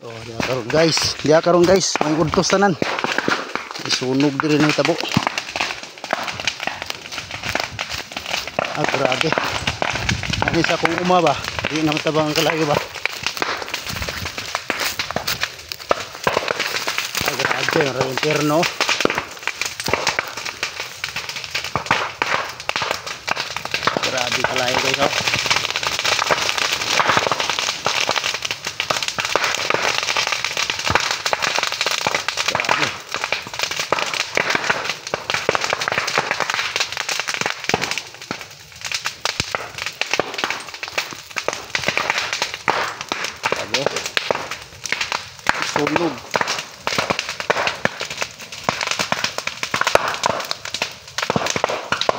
Oh, dia karon guys, may udtos tanan. Isunog diri ni tabo. Grabe. Ani sa kung uma ba? Di na matabang kalayo ba? Grabe, ang impierno. Grabe kalayo guys, oh. Sunog.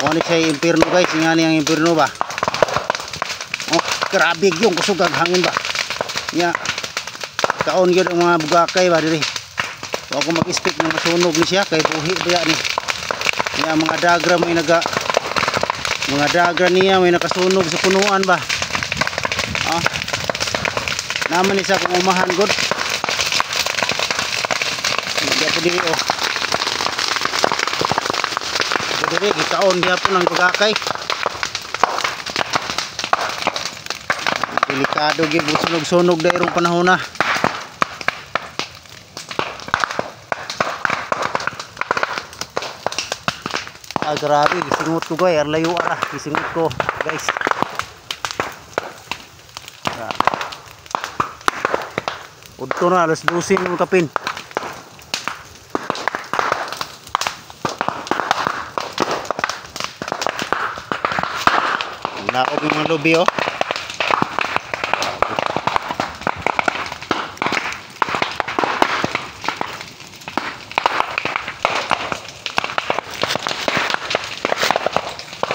Ano siya impierno guys, nga ang impierno ba? Oh, grabe yung kusog ang hangin ba? Nya kaon gyud ang mga bugakay ba diri. Wa ko mag-expect na masunog ni siya kay buhi ba ni. Nya mga dagra niya may nakasunog sa punuan ba? Ah. Naman isa kung umahan god. Diri oh. Diri gikaon dia po ng bagakay. Delikado gyud sunog-sunog dayrong panahon na. Grabe gisingot ko guys, layo ara gisingot ko guys. Udto na alas 12 ng kapin. Naog yung mga lubi oh.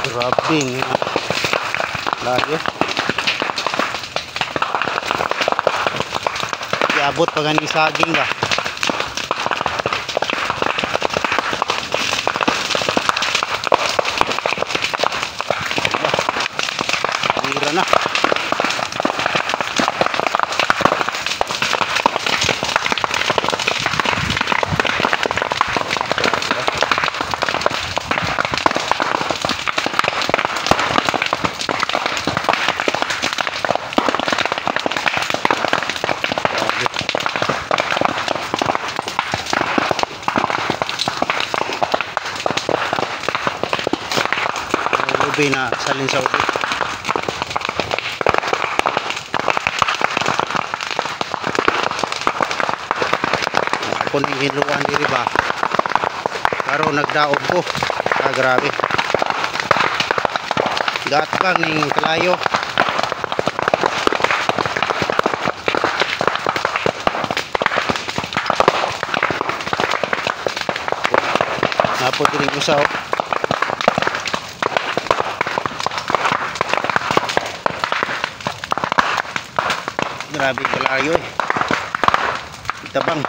Grabing layo. Iabot pa ganing saging ba. Na. Ubi na salin sa ubi. Kung hinuan diri ba karo nagdaog ko grabe gatbang ning kalayo napot diri usaw grabe kalayo itabang.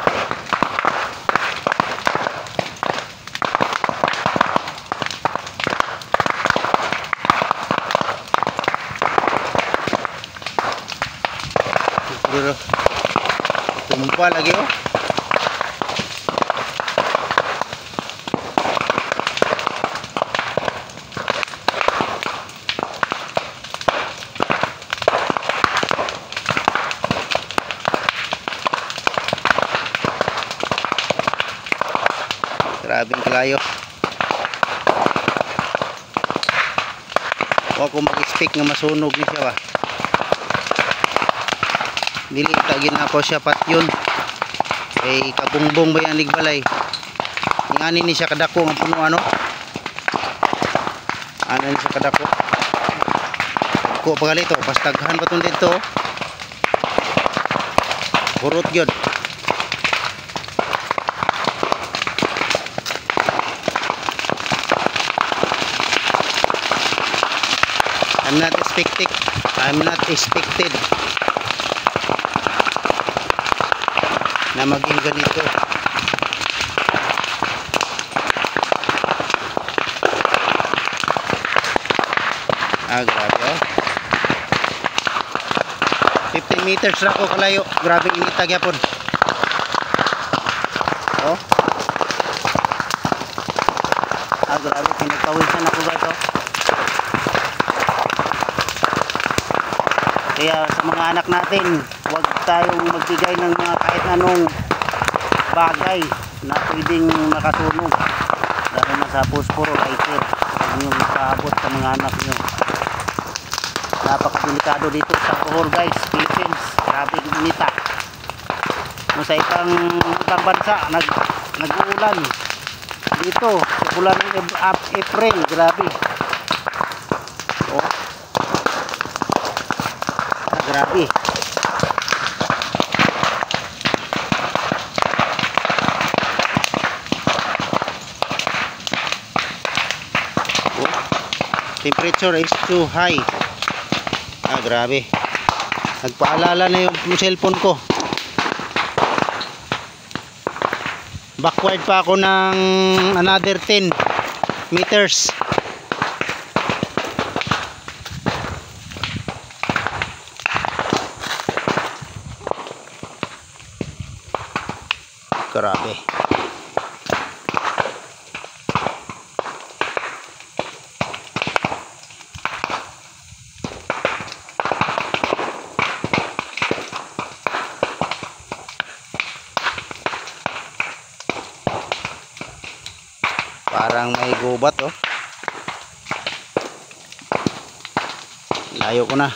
Pero tumpa lagi oh. Grabing kalayo. Wa ko mag-expect nga masunog ni siya ba. Dili tagin ako siya patyon kay kagungbong ba yan ligbalay ngani ni siya kadako ang puno ano ni siya kadako ko pagalito pastaghan pa tong dito hurot gyud I'm not expected na maging ganito. Grabe oh. 15 meters ra ko kalayo. Grabe init gyapon. Oh. Grabe pinagpawisan ako ba ito. Kaya sa mga anak natin, huwag tayong magbigay ng mga kahit anong bagay na pwedeng makasunog. Lalo na sa posporo, lighter. Huwag niyong paabot sa mga anak niyo. Napakadelikado dito sa Bohol guys, Philippines. Grabe inita. Kung sa ibang bansa, nag-uulan. Dito, sa bulan ng April, grabe. Oh. Grabe. Oh. Temperature is too high. Grabe. Nagpaalala na yung cellphone ko. Backward pa ako ng another 10 meters. Grabe. Parang may gubat oh. Layo ko na.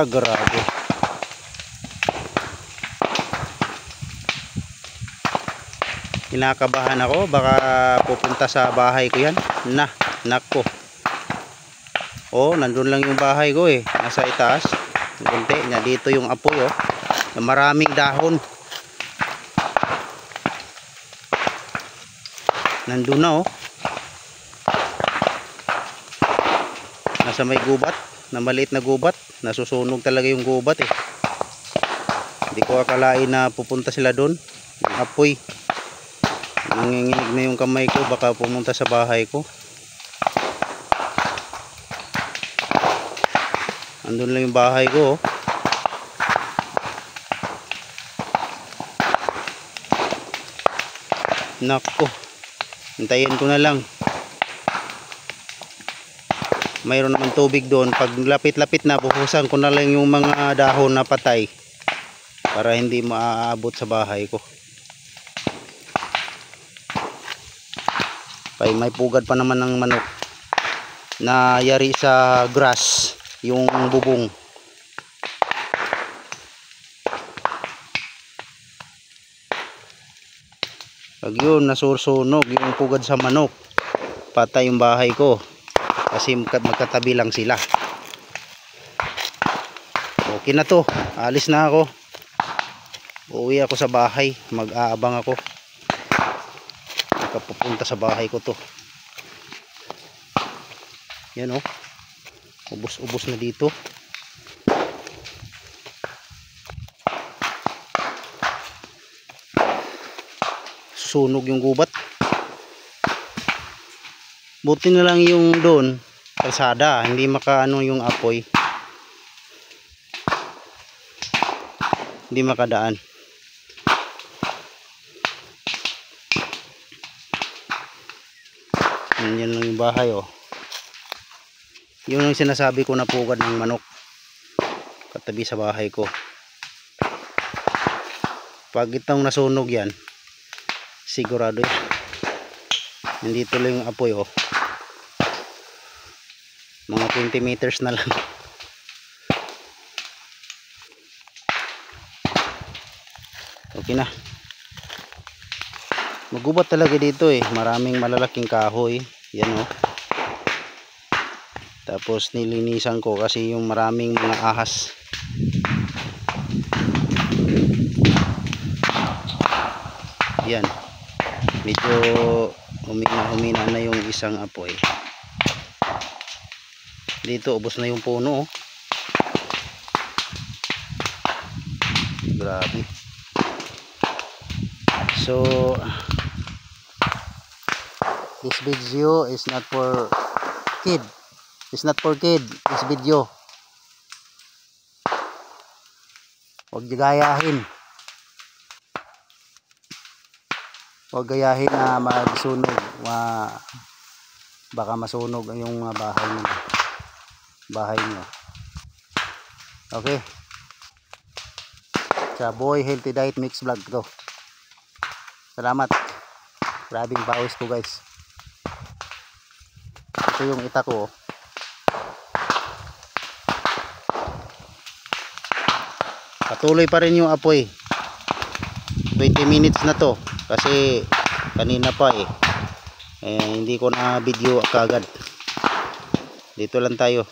Grabe. Kinakabahan ako, baka pupunta sa bahay ko yan. Nako. Oh, nandun lang yung bahay ko eh. Nasa itaas. Kunti niya dito yung apoy oh. Maraming dahon. Nandun na oh. Nasa may gubat, na maliit na gubat. Nasusunog talaga yung gubat eh. Hindi ko akalain na pupunta sila doon. Yung apoy. Nanginginig na yung kamay ko, baka pumunta sa bahay ko. Andun lang yung bahay ko oh. Nako, hintayin ko na lang. Mayroon naman tubig doon. Pag lapit-lapit na, buhusan ko na lang yung mga dahon na patay para hindi maaabot sa bahay ko. May pugad pa naman ng manok na yari sa grass, yung bubong. Pag yun nasursunog yung pugad sa manok, patay yung bahay ko kasi magkatabi lang sila. Okay na to, alis na ako. Uuwi ako sa bahay, mag-aabang ako. Pupunta sa bahay ko to. Yan oh. Ubos-ubos na dito. Sunog yung gubat. Buti na lang yung doon kalsada, hindi makaano yung apoy. Hindi makadaan. Yan lang yung bahay oh. Yun ang sinasabi ko na pugad ng manok katabi sa bahay ko. Pag itong nasunog yan, sigurado yan. Nandito lang yung apoy oh. Mga 20 meters na lang. Okay na. Magubat talaga dito eh. Maraming malalaking kahoy. Yan oh. Tapos nilinisan ko kasi yung maraming mga ahas. Yan. Medyo humina na yung isang apoy. Dito ubos na yung puno, oh. Grabe. So this video is not for kid. It's not for kid, this video. Huwag gayahin. Huwag gayahin na magsunog. Baka masunog yung bahay nyo. Okay. Sa Boy Healthy Diet Mix Vlog to. Salamat. Grabing pawis ko, guys. Ito yung ita ko, oh. Patuloy pa rin yung apoy. 20 minutes na to kasi kanina pa hindi ko na video kagad. Dito lang tayo.